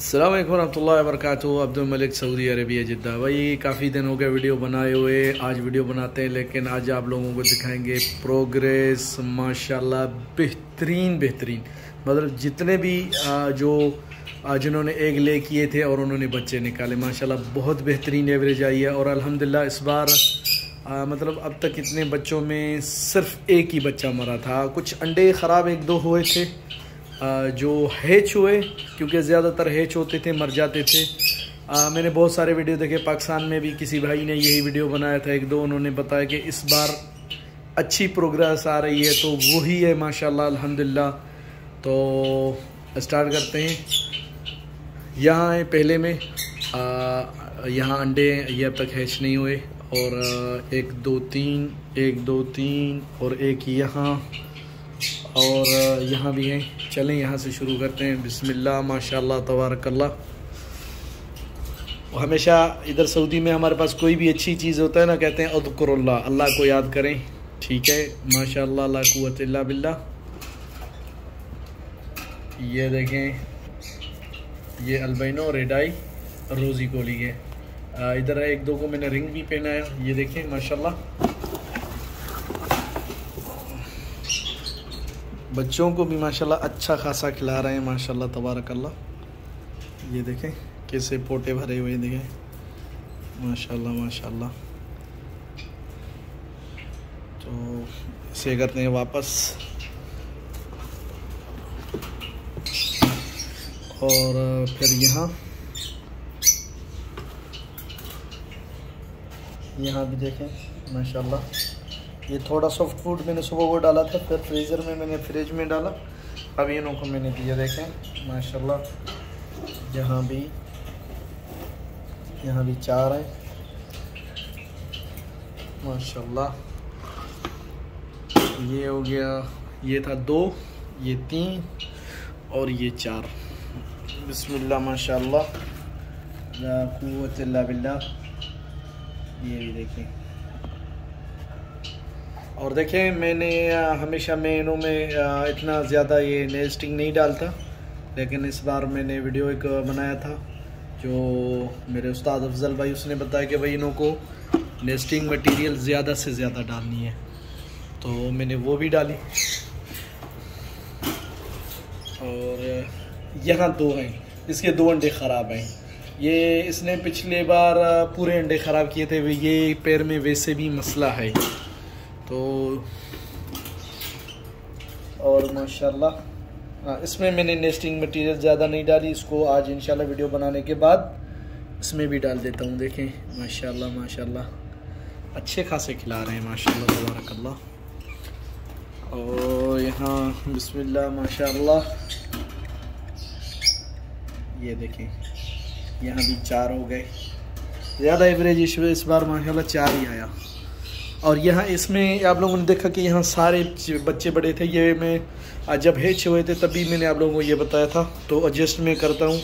अस्सलाम वालेकुम रहमतुल्लाहि व बरकातुहू। अब्दुल मलिक, सऊदी अरबिया, जिद्दा। भाई काफ़ी दिन हो गए वीडियो बनाए हुए, आज वीडियो बनाते हैं, लेकिन आज आप लोगों को दिखाएंगे प्रोग्रेस। माशाल्लाह बेहतरीन बेहतरीन, मतलब जितने भी जिन्होंने एग ले किए थे और उन्होंने बच्चे निकाले, माशाल्लाह बहुत बेहतरीन एवरेज आई है। और अल्हम्दुलिल्लाह इस बार मतलब अब तक इतने बच्चों में सिर्फ एक ही बच्चा मरा था। कुछ अंडे ख़राब एक दो हुए थे जो हैच हुए, क्योंकि ज़्यादातर हैच होते थे मर जाते थे। मैंने बहुत सारे वीडियो देखे, पाकिस्तान में भी किसी भाई ने यही वीडियो बनाया था एक दो, उन्होंने बताया कि इस बार अच्छी प्रोग्रेस आ रही है, तो वही है माशाल्लाह अल्हम्दुलिल्लाह। तो स्टार्ट करते हैं। यहाँ है पहले में, यहाँ अंडे ये अब तक हैच नहीं हुए, और 1 2 3 और एक यहाँ, और यहाँ भी हैं। चलें यहाँ से शुरू करते हैं। बिस्मिल्लाह माशाल्लाह तबारकल्लाह। हमेशा इधर सऊदी में हमारे पास कोई भी अच्छी चीज़ होता है ना, कहते हैं अज़्कुरुल्लाह, अल्लाह को याद करें। ठीक है, माशाल्लाह ला कुव्वत इल्ला बिल्लाह। ये देखें, ये अल्बिनो रेड आई रोज़ी कोली है। इधर एक दो को मैंने रिंग भी पहनाया, ये देखें माशाल्लाह। बच्चों को भी माशाल्लाह अच्छा खासा खिला रहे हैं माशाल्लाह तबारकल्लाह। ये देखें कैसे पोटे भरे हुए, देखें माशाल्लाह माशाल्लाह। तो इसे करते हैं वापस, और फिर यहाँ भी देखें माशाल्लाह। ये थोड़ा सॉफ्ट फूड मैंने सुबह वो डाला था, फिर फ्रीज़र में मैंने फ्रिज में डाला, अब इन्हों को मैंने दिया। देखें माशाल्लाह। यहाँ भी 4 हैं माशाल्लाह। ये हो गया, ये था 2, ये 3 और ये 4। बिस्मिल्लाह माशाल्लाह ला कुव्वत इल्ला बिल्लाह। ये भी देखें। और देखें, मैंने हमेशा मैं इनों में इतना ज़्यादा ये नेस्टिंग नहीं डालता, लेकिन इस बार मैंने वीडियो एक बनाया था जो मेरे उस्ताद अफजल भाई, उसने बताया कि भाई इनों को नेस्टिंग मटेरियल ज़्यादा से ज़्यादा डालनी है, तो मैंने वो भी डाली। और यहाँ 2 हैं, इसके 2 अंडे ख़राब हैं। ये इसने पिछले बार पूरे अंडे ख़राब किए थे, ये पैर में वैसे भी मसला है। तो और माशाल्लाह इसमें मैंने नेस्टिंग मटेरियल ज़्यादा नहीं डाली, इसको आज इंशाल्लाह वीडियो बनाने के बाद इसमें भी डाल देता हूँ। देखें माशाल्लाह माशाल्लाह अच्छे खासे खिला रहे हैं माशाल्लाह तबारकल्लाह। और यहाँ बिस्मिल्लाह माशाल्लाह। ये देखें, यहाँ भी 4 हो गए, ज़्यादा एवरेज इस बार माशाल्लाह 4 ही आया। और यहाँ इसमें आप लोगों ने देखा कि यहाँ सारे बच्चे बड़े थे। ये मैं जब हैच हुए थे तभी मैंने आप लोगों को ये बताया था, तो एडजस्ट मैं करता हूँ,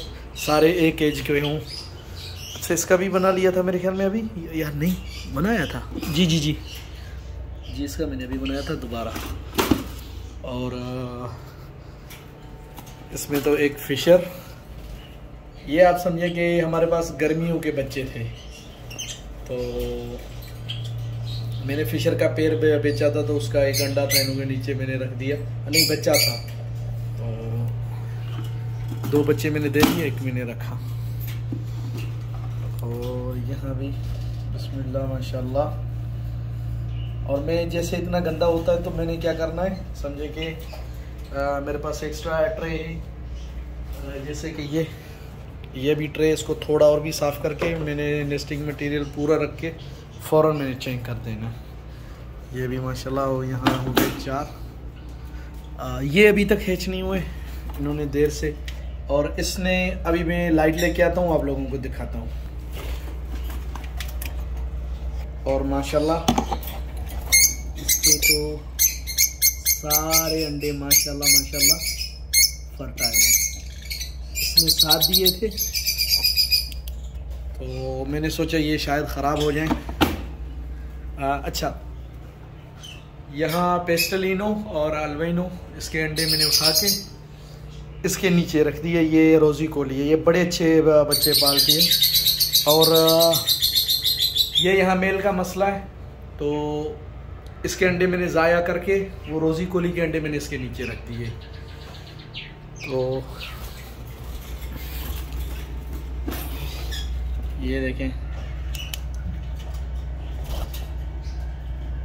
सारे एक एज के हों। अच्छा, इसका भी बना लिया था मेरे ख्याल में, अभी यार नहीं बनाया था। जी, इसका मैंने अभी बनाया था दोबारा। और इसमें तो एक फिशर, ये आप समझे कि हमारे पास गर्मियों के बच्चे थे, तो मैंने फिशर का पैर बेचा था, तो उसका एक अंडा था, इन्होंने नीचे मैंने रख दिया, नहीं बच्चा था, तो 2 बच्चे मैंने दे दिए, एक मैंने रखा। और यहाँ भी बिस्मिल्लाह माशाल्लाह। और मैं जैसे इतना गंदा होता है तो मैंने क्या करना है, समझे कि मेरे पास एक्स्ट्रा ट्रे है, जैसे कि ये भी ट्रे, इसको थोड़ा और भी साफ़ करके मैंने नेस्टिंग मटेरियल पूरा रख के फ़ौरन मैंने चेंज कर देना। ये भी माशाल्लाह यहाँ हो गए 4। ये अभी तक हैच नहीं हुए, इन्होंने देर से। और इसने अभी मैं लाइट लेके आता हूँ, आप लोगों को दिखाता हूँ। और माशाल्लाह इसके तो सारे अंडे माशाल्लाह माशाल्लाह फर्टाइल हैं। इसने 7 दिए थे, तो मैंने सोचा ये शायद ख़राब हो जाएं। अच्छा, यहाँ पेस्टलिनो और अल्बिनो, इसके अंडे मैंने उठा के इसके नीचे रख दिए। ये रोज़ी कोली है, ये बड़े अच्छे बच्चे पालती है। और ये यहाँ मेल का मसला है, तो इसके अंडे मैंने ज़ाया करके वो रोज़ी कोली के अंडे मैंने इसके नीचे रख दिए। तो ये देखें,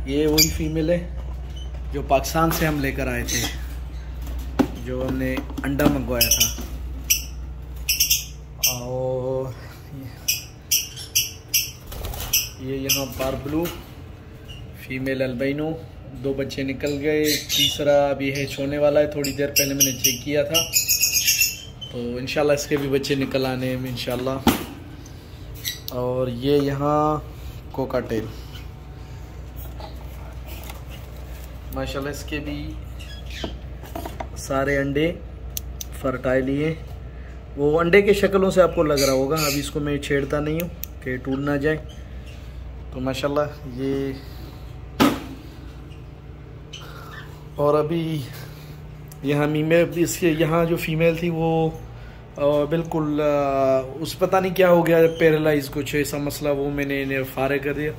ये वही फीमेल है जो पाकिस्तान से हम लेकर आए थे, जो हमने अंडा मंगवाया था। और ये यहाँ पार ब्लू फीमेल अल्बाइनो, 2 बच्चे निकल गए, तीसरा अभी है होने वाला है। थोड़ी देर पहले मैंने चेक किया था, तो इंशाल्लाह इसके भी बच्चे निकल आने हैं इंशाल्लाह। और ये यहाँ कोकाटेल, माशाल्लाह इसके भी सारे अंडे फर्टाइल ही हैं। वो अंडे के शक्लों से आपको लग रहा होगा, अभी इसको मैं छेड़ता नहीं हूँ कि टूट ना जाए। तो माशाल्लाह ये, और अभी यहाँ मीमेल इसके यहाँ जो फीमेल थी वो बिल्कुल उस पता नहीं क्या हो गया, पैरालाइज कुछ ऐसा मसला, वो मैंने इन्हें फारे कर दिया।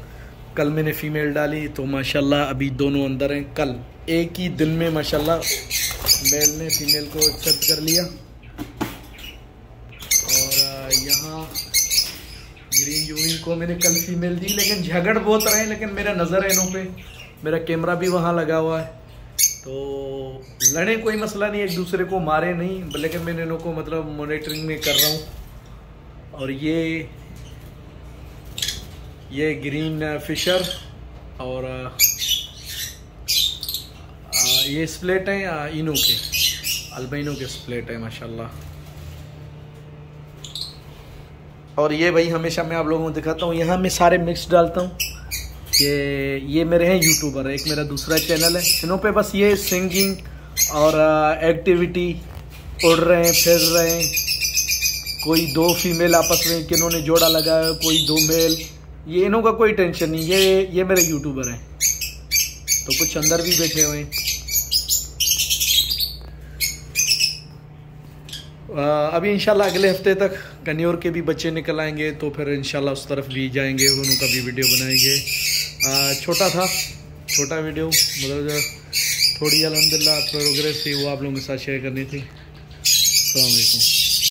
कल मैंने फ़ीमेल डाली तो माशाल्लाह अभी दोनों अंदर हैं। कल एक ही दिन में माशाल्लाह मेल ने फ़ीमेल को एक्सेप्ट कर लिया। और यहाँ ग्रीन यूविंग को मैंने कल फीमेल दी, लेकिन झगड़ बहुत रहे, लेकिन मेरा नज़र है इनों पे, मेरा कैमरा भी वहाँ लगा हुआ है, तो लड़े कोई मसला नहीं, एक दूसरे को मारे नहीं, लेकिन मैं इन्हों को मतलब मॉनिटरिंग में कर रहा हूँ। और ये ग्रीन फिशर और ये स्प्लेट हैं इनो के, अल्बाइनो के स्प्लेट है माशाल्लाह। और ये भाई हमेशा मैं आप लोगों को दिखाता हूँ, यहाँ मैं सारे मिक्स डालता हूँ। ये मेरे हैं यूट्यूबर, एक मेरा दूसरा चैनल है, इनों पे बस ये सिंगिंग और एक्टिविटी, उड़ रहे हैं, फिर रहे हैं, कोई 2 फीमेल आपस में किन्होंने जोड़ा लगाया, कोई 2 मेल, ये इनों का कोई टेंशन नहीं। ये मेरे यूट्यूबर हैं, तो कुछ अंदर भी बैठे हुए हैं। अभी इंशाल्लाह अगले हफ्ते तक कन्योर के भी बच्चे निकल आएंगे, तो फिर इंशाल्लाह उस तरफ भी जाएंगे, उनका भी वीडियो बनाएंगे। छोटा वीडियो, मतलब थोड़ी अल्हम्दुलिल्लाह प्रोग्रेस थी, वो आप लोगों के साथ शेयर करनी थी। अस्सलाम वालेकुम।